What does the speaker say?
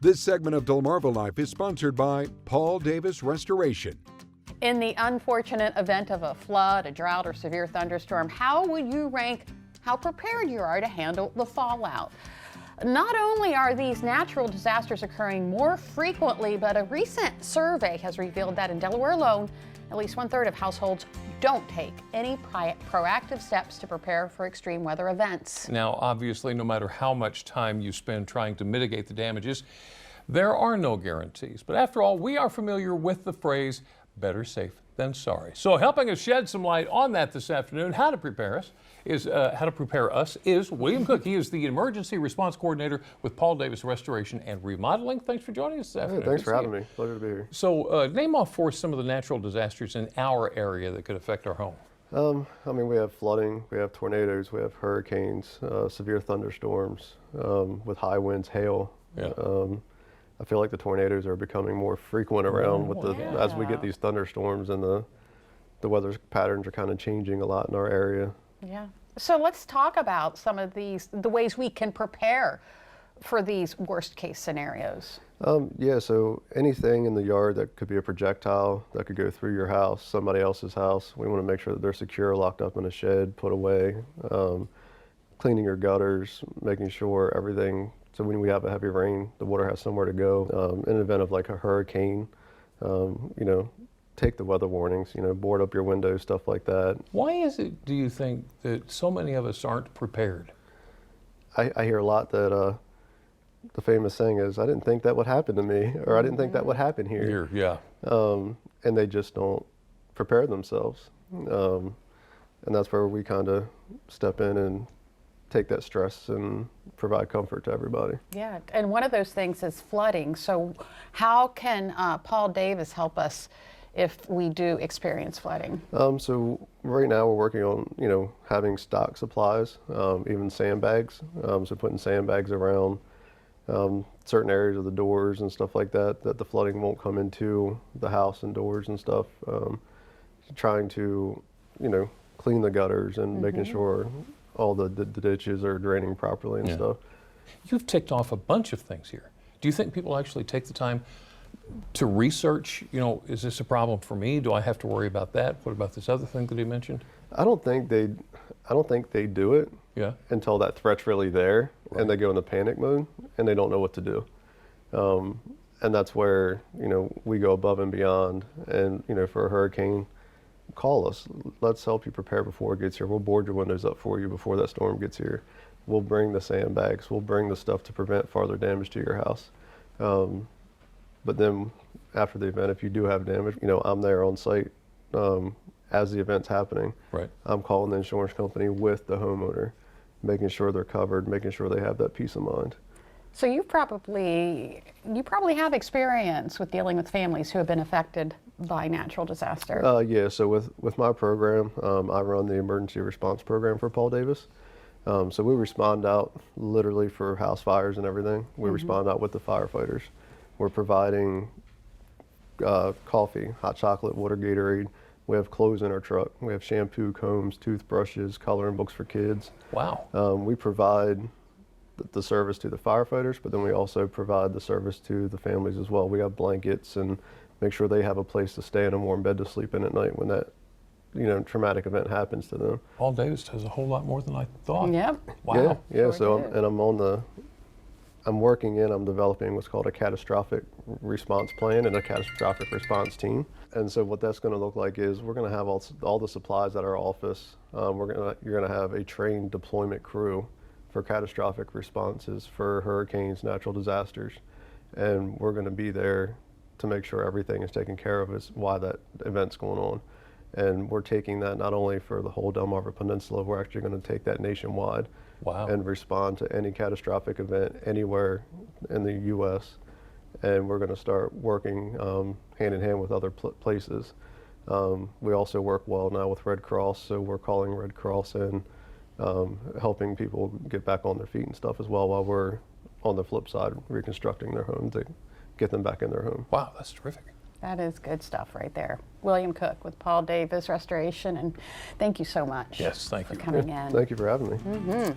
This segment of DelmarvaLife is sponsored by Paul Davis Restoration. In the unfortunate event of a flood, a drought, or severe thunderstorm, how would you rank how prepared you are to handle the fallout? Not only are these natural disasters occurring more frequently, but a recent survey has revealed that in Delaware alone, at least 1/3 of households don't take any proactive steps to prepare for extreme weather events. Now, obviously, no matter how much time you spend trying to mitigate the damages, there are no guarantees. But after all, we are familiar with the phrase, better safe than sorry. So helping us shed some light on that this afternoon, how to prepare us is William Cook. He is the Emergency Response Coordinator with Paul Davis Restoration and Remodeling. Thanks for joining us this afternoon. Thanks for having me. Pleasure to be here. So name off for us some of the natural disasters in our area that could affect our home. I mean, we have flooding, we have tornadoes, we have hurricanes, severe thunderstorms with high winds, hail. Yeah. I feel like the tornadoes are becoming more frequent around as we get these thunderstorms, and the weather patterns are kind of changing a lot in our area. Yeah. So let's talk about some of the ways we can prepare for these worst case scenarios. Yeah, so anything in the yard that could be a projectile that could go through your house, somebody else's house, we want to make sure that they're secure, locked up in a shed, put away. Cleaning your gutters, making sure everything, so when we have a heavy rain, the water has somewhere to go. In the event of like a hurricane, take the weather warnings, board up your windows, stuff like that. Why is it, do you think, that so many of us aren't prepared? I hear a lot that the famous saying is, I didn't think that would happen to me, or I didn't think that would happen here. Yeah. And they just don't prepare themselves. And that's where we kind of step in and take that stress and provide comfort to everybody. Yeah, and one of those things is flooding. So how can Paul Davis help us if we do experience flooding? So right now we're working on, having stock supplies, even sandbags. So putting sandbags around certain areas of the doors and stuff like that, that the flooding won't come into the house and doors and stuff. Trying to, clean the gutters and making sure all the ditches are draining properly and stuff. You've ticked off a bunch of things here. Do you think people actually take the time to research, is this a problem for me? Do I have to worry about that? What about this other thing that he mentioned? I don't think they do it until that threat's really there, and they go into panic mode and they don't know what to do. And that's where, we go above and beyond. And, for a hurricane, call us. Let's help you prepare before it gets here. We'll board your windows up for you before that storm gets here. We'll bring the sandbags. We'll bring the stuff to prevent farther damage to your house. But then after the event, if you do have damage, I'm there on site as the event's happening. Right. I'm calling the insurance company with the homeowner, making sure they're covered, making sure they have that peace of mind. So you probably have experience with dealing with families who have been affected by natural disaster. Yeah, so with my program, I run the emergency response program for Paul Davis. So we respond out literally for house fires and everything. We respond out with the firefighters. We're providing coffee, hot chocolate, water, Gatorade. We have clothes in our truck. We have shampoo, combs, toothbrushes, coloring books for kids. Wow. We provide the service to the firefighters, but then we also provide the service to the families as well. We have blankets and make sure they have a place to stay and a warm bed to sleep in at night when that traumatic event happens to them. Paul Davis does a whole lot more than I thought. Yep. Wow. Yeah. Sure So did. I'm developing what's called a catastrophic response plan and a catastrophic response team. And so what that's going to look like is we're going to have all the supplies at our office. You're going to have a trained deployment crew for catastrophic responses for hurricanes, natural disasters, and we're going to be there to make sure everything is taken care of as why that event's going on. And we're taking that not only for the whole Delmarva Peninsula, we're actually going to take that nationwide. Wow. And respond to any catastrophic event anywhere in the U.S. And we're going to start working hand in hand with other places. We also work well now with Red Cross, so we're calling Red Cross in, helping people get back on their feet and stuff as well, while we're on the flip side reconstructing their home to get them back in their home. Wow, that's terrific. That is good stuff right there. William Cook with Paul Davis Restoration, and thank you so much. Yes, thank for you. coming in. Thank you for having me.